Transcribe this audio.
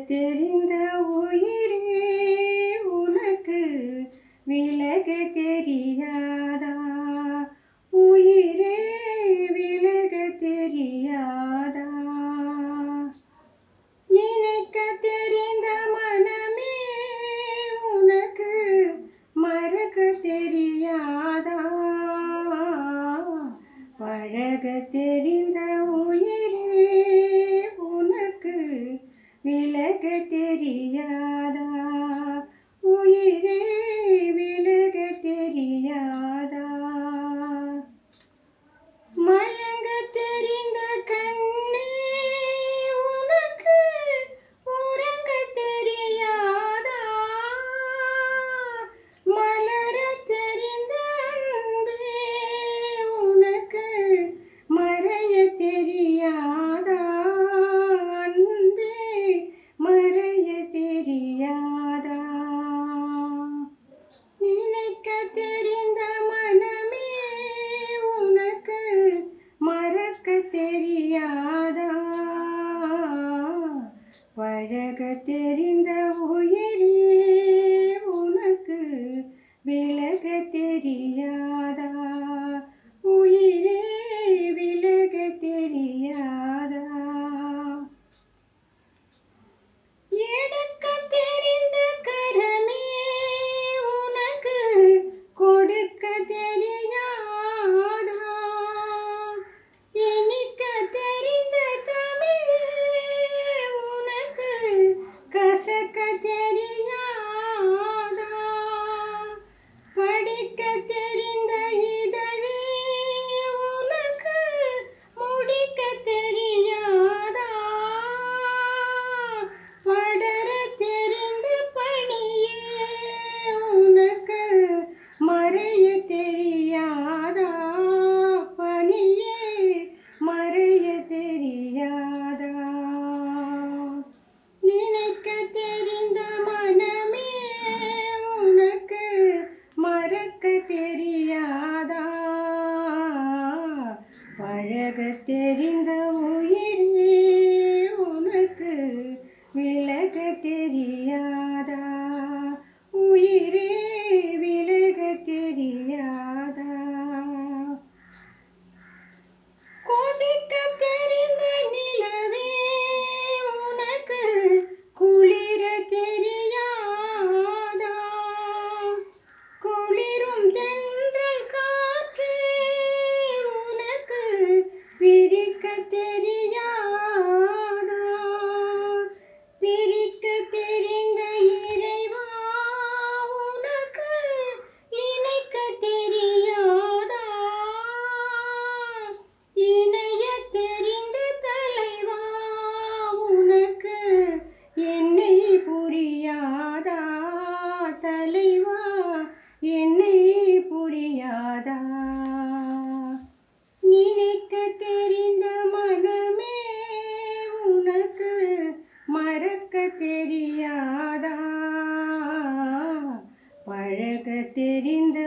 தெரிந்த உயிரே உனக்கு விலக தெரியாதா? உயிரே விலக தெரியாதா? நினைக்க தெரிந்த மனமே உனக்கு மறக்க தெரியாதா? பழக தெரிந்த உயிரே உனக்கு விலக தெரியாதா? உயிரே விலக தெரியாதா? மயங்க தெரிந்த கண்ணே உனக்கு உறங்க தெரியாதா? மலர தெரிந்த அன்பே உனக்கு மறைய தெரியாதா? அன்பே மறைய தெரியாதா? நினைக்க தெரிந்த மனமே உனக்கு மறக்க தெரியாதா? பழக தெரிந்த உயிரே உனக்கு விலக தெரியாதா? உயிரே விலக தெரியாதா? எடுக்க தெரிந்த கரமே உனக்கு கொடுக்க தெரியாதா? இனிக்க தெரிந்த தமிழே உனக்கு கசக்க தெரியாதா? படிக்க தெரிந்த இதழே உனக்கு முடிக்க தெரியாதா? படர தெரிந்த பணியே உனக்கு மறைய தெரியாதா? பணியே மறைய தெரியாதா? நினைக்க தெரிந்த மனமே உனக்கு மறக்க தெரியாதா? பழக தெரிந்த உயிரே உனக்கு விலக தெரியாதா? உயிரே விலக தெரியாதா? கொதிக்க தெரிந்த நிலவே உனக்கு குளிர தெரியாதா? குளிரும் தென்றல் காற்றே உனக்கு பிரிக்க தெரியாதா? பிரிக்க தெரிந்த இறைவா உனக்கு இணைக்க தெரியாதா? இணைய தெரிந்த தலைவா உனக்கு என்னை புரியாதா? தலைவா என்னை புரியாதா? நினைக்க தெரிந்த மனமே உனக்கு மறக்க தெரியாதா? பழக தெரிந்த